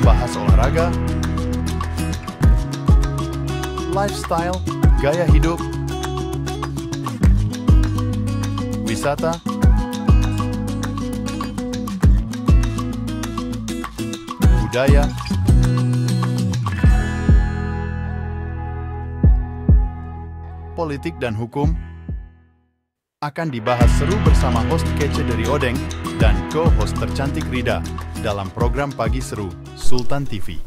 bahas olahraga, lifestyle, gaya hidup, wisata, budaya, politik dan hukum akan dibahas seru bersama host kece dari Odeng dan co-host tercantik Rida dalam program Pagi Seru Sultan TV.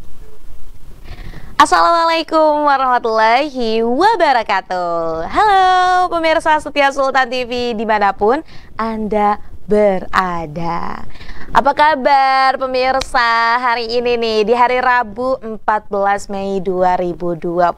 Assalamualaikum warahmatullahi wabarakatuh. Halo pemirsa setia Sultan TV dimanapun Anda berada. Apa kabar pemirsa hari ini nih di hari Rabu 14 Mei 2024.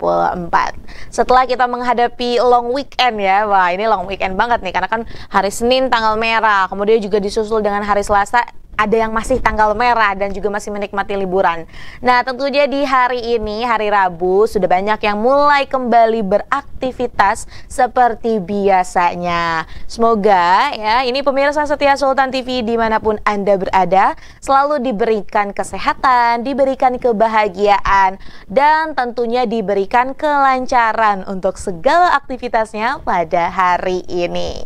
Setelah kita menghadapi long weekend ya. Wah, ini long weekend banget nih karena kan hari Senin tanggal merah, kemudian juga disusul dengan hari Selasa ada yang masih tanggal merah dan juga masih menikmati liburan. Nah, tentunya di hari ini, hari Rabu, sudah banyak yang mulai kembali beraktivitas seperti biasanya. Semoga ya, ini pemirsa setia Sultan TV dimanapun Anda berada, selalu diberikan kesehatan, diberikan kebahagiaan, dan tentunya diberikan kelancaran untuk segala aktivitasnya pada hari ini.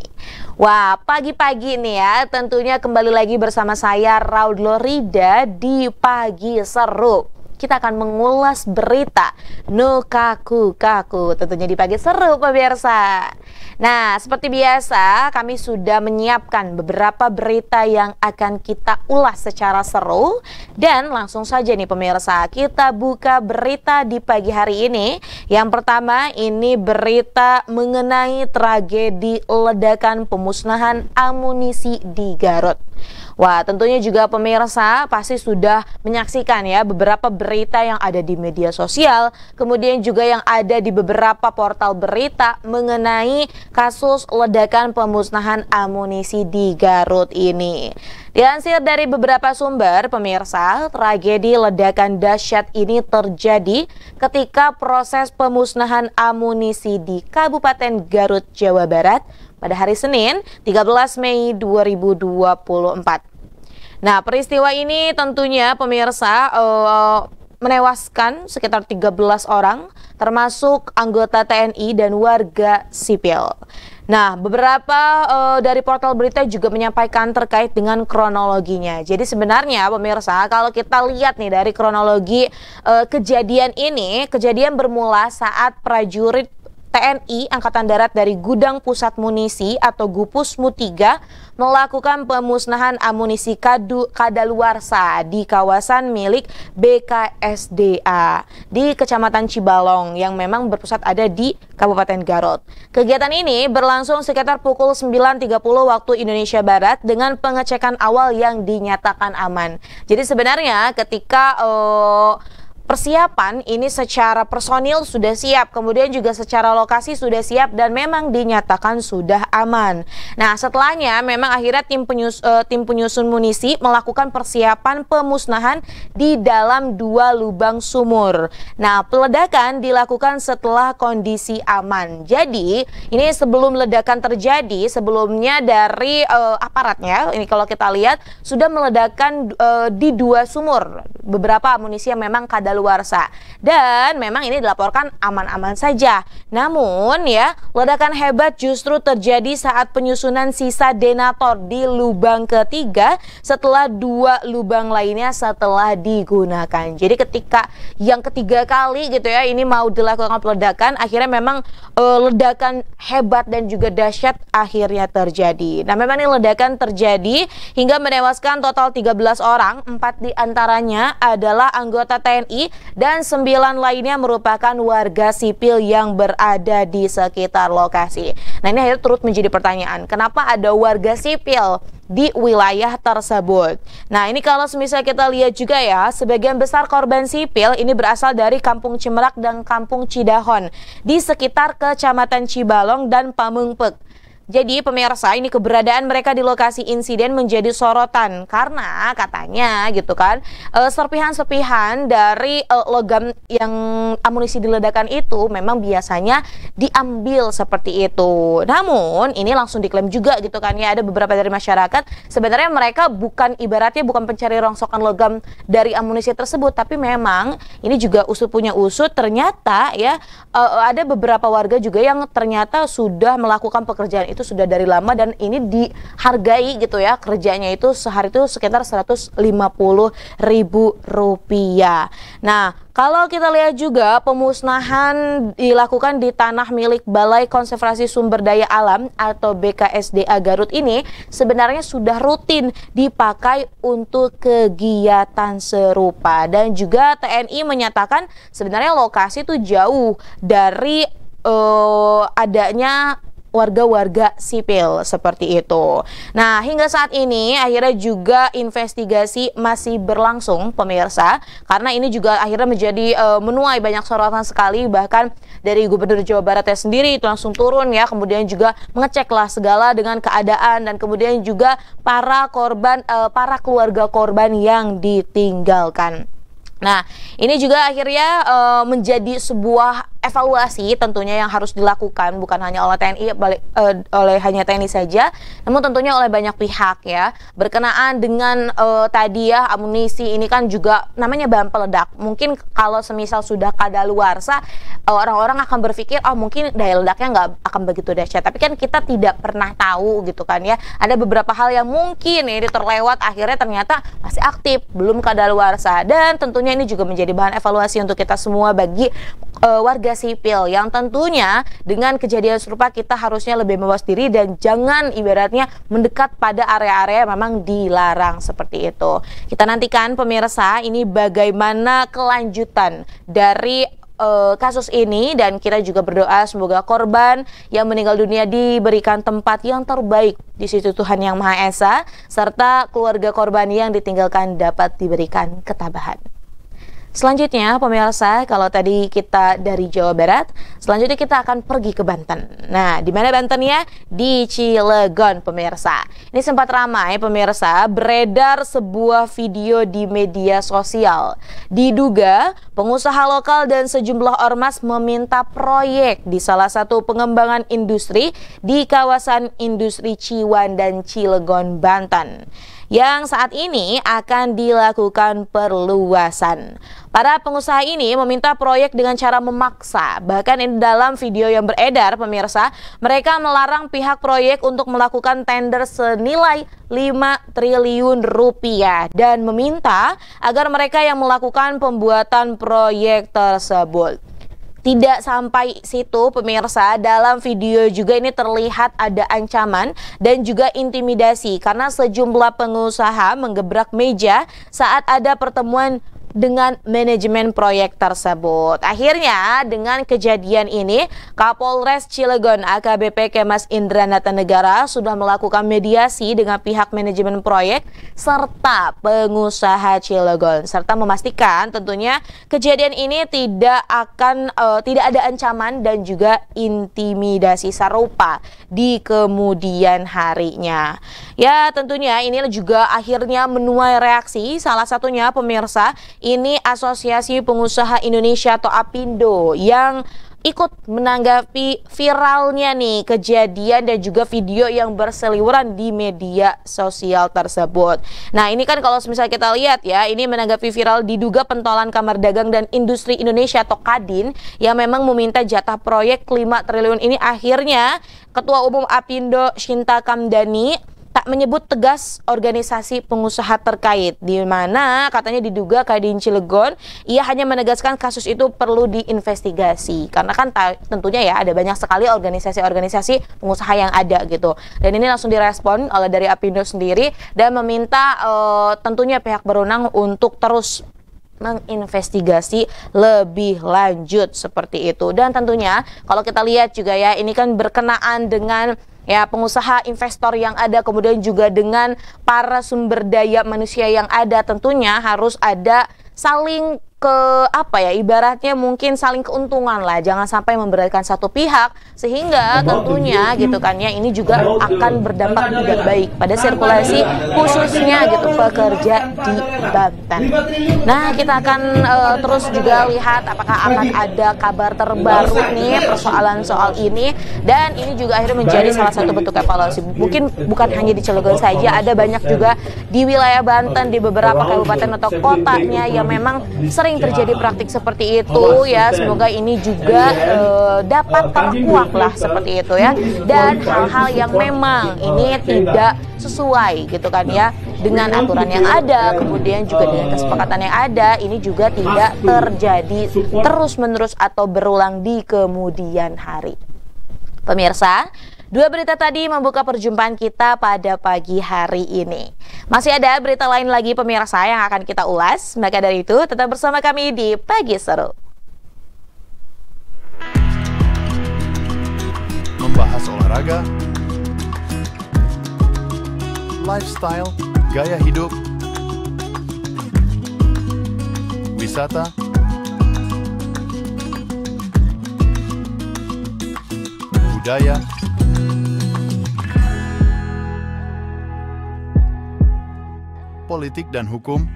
Wah, pagi-pagi nih ya, tentunya kembali lagi bersama saya Raudlo Rida di Pagi Seru. Kita akan mengulas berita no kaku-kaku tentunya di Pagi Seru pemirsa. Nah, seperti biasa kami sudah menyiapkan beberapa berita yang akan kita ulas secara seru. Dan langsung saja nih pemirsa, kita buka berita di pagi hari ini. Yang pertama ini berita mengenai tragedi ledakan pemusnahan amunisi di Garut. Wah, tentunya juga pemirsa pasti sudah menyaksikan ya beberapa berita yang ada di media sosial, kemudian juga yang ada di beberapa portal berita mengenai kasus ledakan pemusnahan amunisi di Garut ini. Dilansir dari beberapa sumber, pemirsa, tragedi ledakan dahsyat ini terjadi ketika proses pemusnahan amunisi di Kabupaten Garut, Jawa Barat pada hari Senin 13 Mei 2024. Nah, peristiwa ini tentunya pemirsa menewaskan sekitar 13 orang termasuk anggota TNI dan warga sipil. Nah, beberapa dari portal berita juga menyampaikan terkait dengan kronologinya. Jadi sebenarnya pemirsa, kalau kita lihat nih dari kronologi kejadian ini, kejadian bermula saat prajurit TNI Angkatan Darat dari Gudang Pusat Munisi atau Gupusmu 3 melakukan pemusnahan amunisi kadaluarsa di kawasan milik BKSDA di Kecamatan Cibalong yang memang berpusat ada di Kabupaten Garut. Kegiatan ini berlangsung sekitar pukul 9.30 waktu Indonesia Barat dengan pengecekan awal yang dinyatakan aman. Jadi sebenarnya ketika persiapan ini secara personil sudah siap, kemudian juga secara lokasi sudah siap dan memang dinyatakan sudah aman. Nah, setelahnya memang akhirnya tim penyusun munisi melakukan persiapan pemusnahan di dalam 2 lubang sumur. Nah, peledakan dilakukan setelah kondisi aman. Jadi, ini sebelum ledakan terjadi, sebelumnya dari aparatnya, ini kalau kita lihat sudah meledakkan di 2 sumur beberapa amunisi yang memang kadaluarsa dan memang ini dilaporkan aman-aman saja. Namun ya, ledakan hebat justru terjadi saat penyusunan sisa detonator di lubang ketiga setelah 2 lubang lainnya setelah digunakan. Jadi ketika yang ketiga kali gitu ya ini mau dilakukan peledakan, akhirnya memang ledakan hebat dan juga dahsyat akhirnya terjadi. Nah, memang ini ledakan terjadi hingga menewaskan total 13 orang, 4 diantaranya adalah anggota TNI dan 9 lainnya merupakan warga sipil yang berada di sekitar lokasi. Nah, ini akhirnya turut menjadi pertanyaan, kenapa ada warga sipil di wilayah tersebut? Nah, ini kalau semisal kita lihat juga ya, sebagian besar korban sipil ini berasal dari Kampung Cimerak dan Kampung Cidahon di sekitar Kecamatan Cibalong dan Pamengpek. Jadi pemirsa, ini keberadaan mereka di lokasi insiden menjadi sorotan karena katanya gitu kan, serpihan-serpihan dari logam yang amunisi diledakkan itu memang biasanya diambil seperti itu. Namun ini langsung diklaim juga gitu kan ya, ada beberapa dari masyarakat sebenarnya mereka bukan ibaratnya bukan pencari rongsokan logam dari amunisi tersebut, tapi memang ini juga punya usut ternyata ya, ada beberapa warga juga yang ternyata sudah melakukan pekerjaan itu sudah dari lama dan ini dihargai gitu ya, kerjanya itu sehari itu sekitar Rp150.000. Nah, kalau kita lihat juga pemusnahan dilakukan di tanah milik Balai Konservasi Sumber Daya Alam atau BKSDA Garut ini sebenarnya sudah rutin dipakai untuk kegiatan serupa, dan juga TNI menyatakan sebenarnya lokasi itu jauh dari adanya warga-warga sipil seperti itu. Nah, hingga saat ini akhirnya juga investigasi masih berlangsung pemirsa, karena ini juga akhirnya menjadi menuai banyak sorotan sekali, bahkan dari Gubernur Jawa Baratnya sendiri itu langsung turun ya, kemudian juga mengeceklah segala dengan keadaan dan kemudian juga para korban, para keluarga korban yang ditinggalkan. Nah, ini juga akhirnya menjadi sebuah evaluasi tentunya yang harus dilakukan bukan hanya oleh TNI, oleh hanya TNI saja, namun tentunya oleh banyak pihak ya, berkenaan dengan tadi ya, amunisi ini kan juga namanya bahan peledak. Mungkin kalau semisal sudah kadaluarsa, orang-orang akan berpikir oh mungkin daya ledaknya nggak akan begitu dahsyat, tapi kan kita tidak pernah tahu gitu kan ya, ada beberapa hal yang mungkin ini terlewat akhirnya ternyata masih aktif, belum kadaluarsa, dan tentunya ini juga menjadi bahan evaluasi untuk kita semua bagi warga sipil yang tentunya dengan kejadian serupa kita harusnya lebih mawas diri dan jangan ibaratnya mendekat pada area-area yang memang dilarang seperti itu. Kita nantikan pemirsa ini bagaimana kelanjutan dari kasus ini, dan kita juga berdoa semoga korban yang meninggal dunia diberikan tempat yang terbaik di sisi Tuhan Yang Maha Esa, serta keluarga korban yang ditinggalkan dapat diberikan ketabahan. Selanjutnya pemirsa, kalau tadi kita dari Jawa Barat, selanjutnya kita akan pergi ke Banten. Nah, di mana Bantennya? Di Cilegon pemirsa. Ini sempat ramai pemirsa, beredar sebuah video di media sosial. Diduga pengusaha lokal dan sejumlah ormas meminta proyek di salah satu pengembangan industri di kawasan industri Ciwan dan Cilegon, Banten, yang saat ini akan dilakukan perluasan. Para pengusaha ini meminta proyek dengan cara memaksa. Bahkan ini dalam video yang beredar pemirsa, mereka melarang pihak proyek untuk melakukan tender senilai 5 triliun rupiah dan meminta agar mereka yang melakukan pembuatan proyek tersebut. Tidak sampai situ pemirsa, dalam video juga ini terlihat ada ancaman dan juga intimidasi karena sejumlah pengusaha menggebrak meja saat ada pertemuan dengan manajemen proyek tersebut. Akhirnya dengan kejadian ini, Kapolres Cilegon AKBP Kemas Indranata Negara sudah melakukan mediasi dengan pihak manajemen proyek serta pengusaha Cilegon, serta memastikan tentunya kejadian ini tidak ada ancaman dan juga intimidasi serupa di kemudian harinya. Ya, tentunya ini juga akhirnya menuai reaksi, salah satunya pemirsa, ini Asosiasi Pengusaha Indonesia atau APindo yang ikut menanggapi viralnya nih kejadian dan juga video yang berseliweran di media sosial tersebut. Nah, ini kan kalau misalnya kita lihat ya, ini menanggapi viral diduga pentolan Kamar Dagang dan Industri Indonesia atau Kadin yang memang meminta jatah proyek 5 triliun ini. Akhirnya Ketua Umum APindo Shinta Kamdani tak menyebut tegas organisasi pengusaha terkait, di mana katanya diduga Kadin Cilegon, ia hanya menegaskan kasus itu perlu diinvestigasi karena kan tentunya ya ada banyak sekali organisasi-organisasi pengusaha yang ada gitu. Dan ini langsung direspon oleh dari APindo sendiri dan meminta tentunya pihak berwenang untuk terus menginvestigasi lebih lanjut seperti itu. Dan tentunya kalau kita lihat juga ya, ini kan berkenaan dengan ya pengusaha, investor yang ada, kemudian juga dengan para sumber daya manusia yang ada, tentunya harus ada saling ibaratnya mungkin saling keuntungan lah, jangan sampai memberatkan satu pihak sehingga tentunya gitu kan ya, ini juga akan berdampak tidak baik pada sirkulasi khususnya gitu pekerja di Banten. Nah, kita akan terus juga lihat apakah akan ada kabar terbaru nih persoalan soal ini, dan ini juga akhirnya menjadi salah satu bentuk evaluasi. Mungkin bukan hanya di Cilegon saja, ada banyak juga di wilayah Banten, di beberapa kabupaten atau kotanya yang memang sering terjadi praktik seperti itu ya. Semoga ini juga dapat terkuak lah seperti itu ya, dan hal-hal yang memang ini tidak sesuai gitu kan ya dengan aturan yang ada, kemudian juga dengan kesepakatan yang ada, ini juga tidak terjadi terus-menerus atau berulang di kemudian hari. Pemirsa, dua berita tadi membuka perjumpaan kita pada pagi hari ini. Masih ada berita lain lagi pemirsa yang akan kita ulas, maka dari itu tetap bersama kami di Pagi Seru. Membahas olahraga, lifestyle, gaya hidup, wisata, budaya, politik dan hukum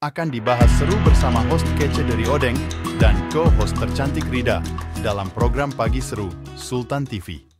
akan dibahas seru bersama host kece dari Odeng dan co-host tercantik Rida dalam program Pagi Seru Sultan TV.